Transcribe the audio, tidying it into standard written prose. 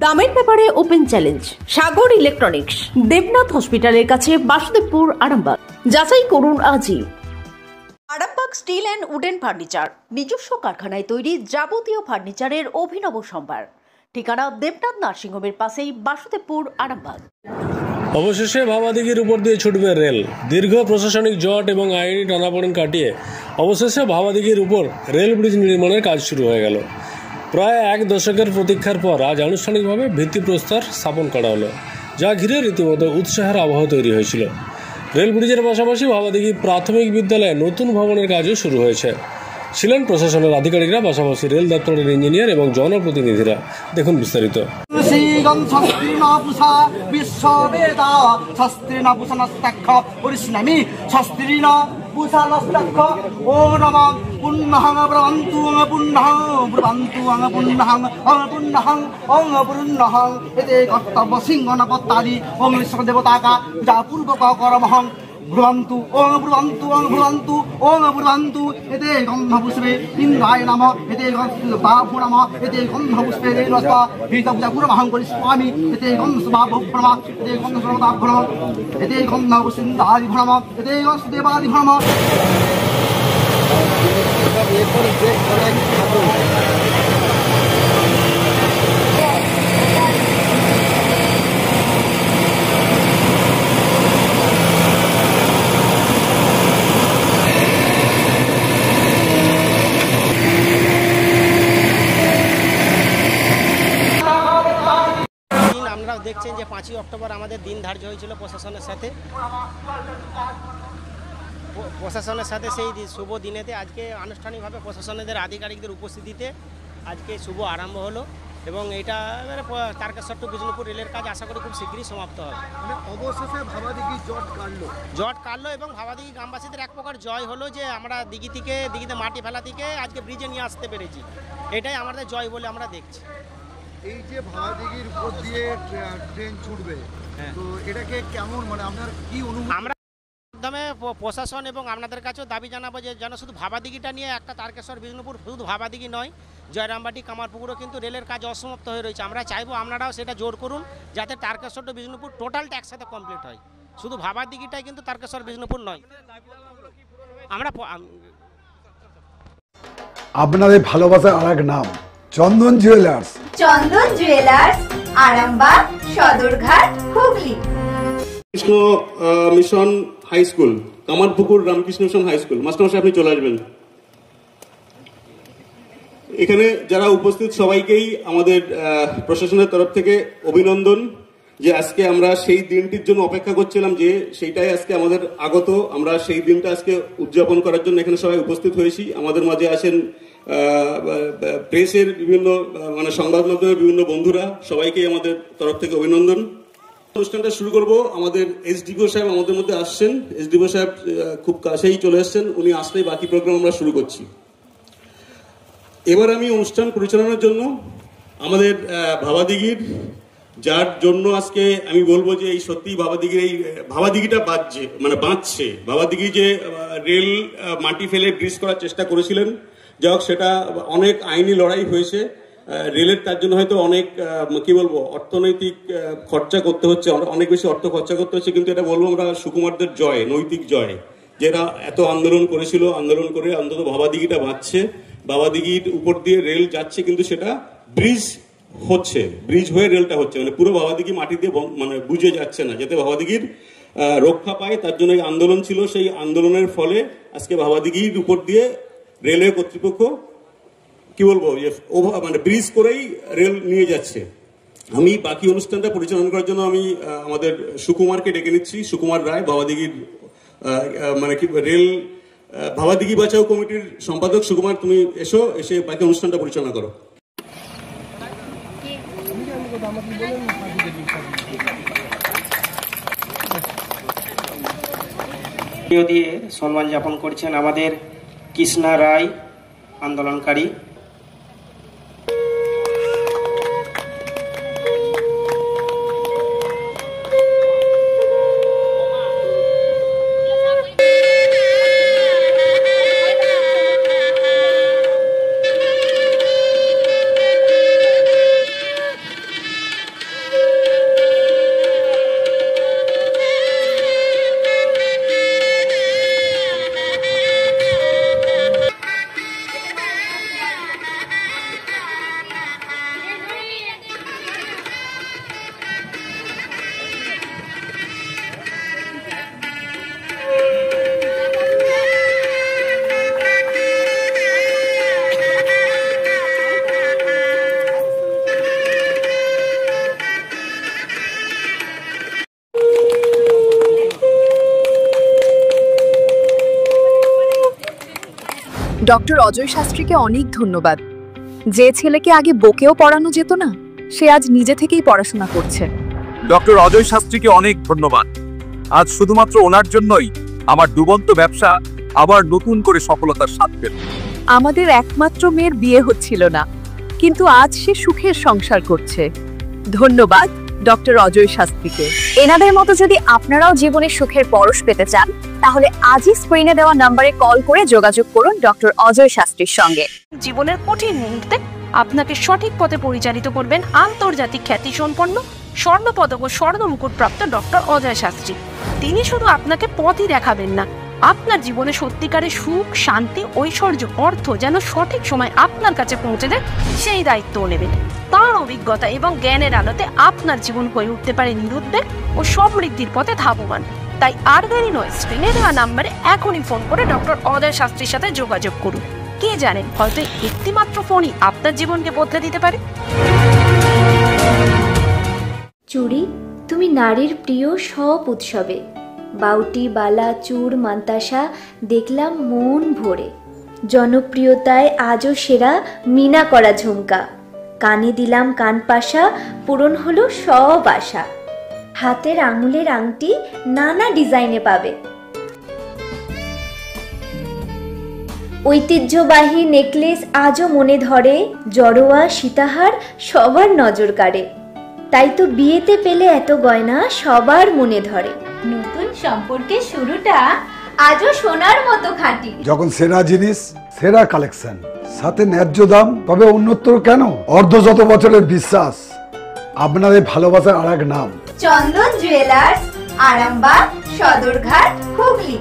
দামের ব্যাপারে open challenge সাগর electronics, Debnath হসপিটালের কাছে, বাসুদেবপুর, আরামবাগ। যাচাই করুন আজই। Arambagh steel and wooden furniture, নিজস্ব কারখানায় তৈরি যাবতীয় ফার্নিচারের অভিনব সম্ভার। ঠিকানা দেবনাথ নার্সিংহোমের পাশেই, বাসুদেবপুর, আরামবাগ। অবশেষে ভাবাদিঘির উপর দিয়ে ছুটবে রেল। দীর্ঘ প্রশাসনিক জট এবং আইনি টানাপোড়েন কাটিয়ে অবশেষে ভাবাদিঘির উপর রেল ব্রিজ নির্মাণের কাজ শুরু হয়ে গেল। প্রায় এক দশকের প্রতীক্ষার পর আজ আনুষ্ঠানিকভাবে ভিত্তিপ্রস্তর স্থাপন করা হলো, যা ঘিরে রীতিমতো উৎসাহের আবহ তৈরি হয়েছিল। রেল ব্রিজের পাশাপাশি ভাবাদিঘি প্রাথমিক বিদ্যালয়ে নতুন ভবনের কাজও শুরু হয়েছে। ছিলেন প্রশাসনের আধিকারিকরা, পাশাপাশি রেল দপ্তরের ইঞ্জিনিয়ার এবং জনপ্রতিনিধিরা। দেখুন বিস্তারিত। ব্রুবন্তু ওং ব্রুবন্তু ওং ব্রুবন্তু ওং ব্রুবন্তু এতে গন্ধপুষ্পে ইন্দ্রায় নমঃ এতে বাহু নমঃ এতে গন্ধপুষ্পে দেবস্তা ভিতপুজা পুরমহং করিষ্যামি এতে গন্ধসুভাভ্রমা এতে গন্ধসর্বদাভ্রমা এতে গন্ধপুষ্পিন্দাদিভ্রমা এতে গন্ধদেবাদিভ্রমা। আপনারা দেখছেন যে 5ই অক্টোবর আমাদের দিন ধার্য হয়েছিল প্রশাসনের সাথে সেই শুভ দিনেতে আজকে আনুষ্ঠানিকভাবে প্রশাসনের আধিকারিকদের উপস্থিতিতে আজকে শুভ আরম্ভ হলো এবং এটা তারকেশ্বর টু বিষ্ণুপুর রেলের কাজ আশা করি খুব শীঘ্রই সমাপ্ত হবে। অবশেষে ভাবাদিঘি জট কাটলো এবং ভাবাদিঘি গ্রামবাসীদের এক প্রকার জয় হলো যে আমরা দিঘিতে মাটি ফেলা থেকে আজকে ব্রিজে নিয়ে আসতে পেরেছি। এটাই আমাদের জয় বলে আমরা দেখছি। এই যে ভাবাদিঘির উপর দিয়ে ট্রেন ছুটবে, তো এটাকে কেমন, মানে আপনার কি অনুভূতি? আমরা মাধ্যমে প্রশাসন এবং আপনাদের কাছেও দাবি জানাবো যে যেন শুধু ভাবাদিঘিটা নিয়ে একটা তারকেশ্বর বিষ্ণুপুর, শুধু ভাবাদিঘি নয়, জয়রামবাটি, কামারপুকুরও কিন্তু রেলের কাজ অসমাপ্ত হয়ে রয়েছে। আমরা চাইবো আপনারাও সেটা জোর করুন যাতে তারকেশ্বর টু বিষ্ণুপুর টোটালটা একসাথে কমপ্লিট হয়। শুধু ভাবাদিঘিটাই কিন্তু তারকেশ্বর বিষ্ণুপুর নয়। আমরা আপনাদের ভালোবাসার আর এক নাম Chandan jewellers. Chandan jewellers, Arambagh, Sadarghat, Hooghly. Krishna mission high school, Kamarpukur Ramakrishna mission high school. মাস্টারমশাই আপনি চলে আসবেন। এখানে যারা উপস্থিত সবাইকেই আমাদের প্রশাসনের তরফ থেকে অভিনন্দন যে আজকে আমরা সেই দিনটির জন্য অপেক্ষা করছিলাম, যে সেইটাই আজকে আমাদের আগত। আমরা সেই দিনটা আজকে উদযাপন করার জন্য এখানে সবাই উপস্থিত হয়েছি। আমাদের মাঝে আছেন প্রেসের বিভিন্ন সংবাদ মাধ্যমের বিভিন্ন বন্ধুরা, সবাইকে আমাদের তরফ থেকে অভিনন্দন। অনুষ্ঠানটা শুরু করব। আমাদের এসডিপিও সাহেব আমাদের মধ্যে আসছেন। এসডিপিও সাহেব খুব কাছেই চলে আসছেন, উনি আসলেই বাকি প্রোগ্রাম আমরা শুরু করছি। এবার আমি অনুষ্ঠান পরিচালনার জন্য আমাদের ভাবাদিঘির, যার জন্য আজকে আমি বলবো যে এই সত্যি ভাবাদিঘিটা বাঁচছে। ভাবাদিঘি যে রেল মাটি ফেলে ব্রিজ করার চেষ্টা করেছিলেন, যাই হোক সেটা অনেক আইনি লড়াই হয়েছে। রেলের তার জন্য হয়তো অনেক অর্থনৈতিক খরচা করতে হচ্ছে, অনেক বেশি অর্থ খরচা করতে হচ্ছে, কিন্তু এটা বলবো আমরা সুকুমারদের জয়, নৈতিক জয়, যেটা এত আন্দোলন করেছিল, আন্দোলন করে অন্তত ভাবাদিঘিটা বাঁচছে। ভাবাদিঘির উপর দিয়ে রেল যাচ্ছে, কিন্তু সেটা ব্রিজ হচ্ছে, ব্রিজ হয়ে রেলটা হচ্ছে, পুরো ভাবাদিঘি মাটি দিয়ে বুঝে যাচ্ছে না, যাতে ভাবাদিঘির রক্ষা পায়। তার জন্য এই আন্দোলন ছিল। সেই আন্দোলনের ফলে আজকে ভাবাদিঘির উপর দিয়ে রেলওয়ে কর্তৃপক্ষ ব্রিজ করেই রেল নিয়ে যাচ্ছে। আমি বাকি অনুষ্ঠানটা পরিচালনা করার জন্য আমি আমাদের সুকুমারকে ডেকে নিচ্ছি। সুকুমার রায়, ভাবাদিঘির রেল ভাবাদিঘি বাঁচাও কমিটির সম্পাদক। সুকুমার, তুমি এসে বাকি অনুষ্ঠানটা পরিচালনা করো। দিয়ে সম্মান যাপন করছেন আমাদের কৃষ্ণা রায়, আন্দোলনকারী। ডক্টর অজয় শাস্ত্রীকে অনেক ধন্যবাদ। যে ছেলেকে আগে বকেও পড়ানো যেত না, সে আজ নিজে থেকেই পড়াশোনা করছে। ডক্টর অজয় শাস্ত্রীকে অনেক ধন্যবাদ। আজ শুধুমাত্র ওনার জন্যই আমার ডুবন্ত ব্যবসা আবার নতুন করে সফলতার স্বাদ পেল। আমাদের একমাত্র মেয়ের বিয়ে হচ্ছিল না, কিন্তু আজ সে সুখের সংসার করছে। ধন্যবাদ ডক্টর অজয় শাস্ত্রীকে। এনাদের মতো যদি আপনারাও জীবনে সুখের পরশ পেতে চান, তাহলে আজই স্ক্রিনে দেওয়া নম্বরে কল করে যোগাযোগ করুন ডক্টর অজয় শাস্ত্রীর সঙ্গে। জীবনের কঠিন মুহূর্তে আপনাকে সঠিক পথে পরিচালিত করবেন আন্তর্জাতিক খ্যাতিসম্পন্ন স্বর্ণপদক ও স্বর্ণ মুকুটপ্রাপ্ত ডক্টর অজয় শাস্ত্রী। তিনি শুধু আপনাকে পথই দেখাবেন না, আপনার জীবনে সত্যিকারের সুখ, শান্তি, ঐশ্বর্য, অর্থ যেন সঠিক সময় আপনার কাছে পৌঁছে দেয় সেই দায়িত্বও নেবেন। তার অভিজ্ঞতা এবং জ্ঞানের আলোতে আপনার জীবন হয়ে উঠতে পারে নিরুদ্বেগ ও সমৃদ্ধির পথে ধাবমান। তাই আর দেরি নয়, স্ক্রিনে দেওয়া নাম্বারে এখনই ফোন করে ডক্টর অজয় শাস্ত্রীর সাথে যোগাযোগ করুন। কে জানেন, হয়তো একটি মাত্র ফোনই আপনার জীবনকে বদলে দিতে পারে। চুড়ি, তুমি নারীর প্রিয় সব উৎসবে। বাউটি, বালা, চূড়, মান্তাসা দেখলাম মন ভরে। জনপ্রিয়তায় আজও সেরা মিনা করা ঝুমকা। কানে দিলাম কানপাশা, পূরণ হলো সব আশা। হাতের আঙুলের আংটি নানা ডিজাইনে পাবে। ঐতিহ্যবাহী নেকলেস আজও মনে ধরে। জড়োয়া, সীতাহার সবার নজর কাড়ে। তাই তো বিয়েতে পেলে এত গয়না সবার মনে ধরে। নতুন সম্পর্কের শুরুটা আজও সোনার মতো খাঁটি। যখন সেরা জিনিস, সেরা কালেকশন, সাথে ন্যায্য দাম, তবে উন্নতর কেন? অর্ধশত বছরের বিশ্বাস, আপনাদের ভালোবাসার আর এক নাম চন্দন জুয়েলার্স, আরামবাগ, সদরঘাট, হুগলি।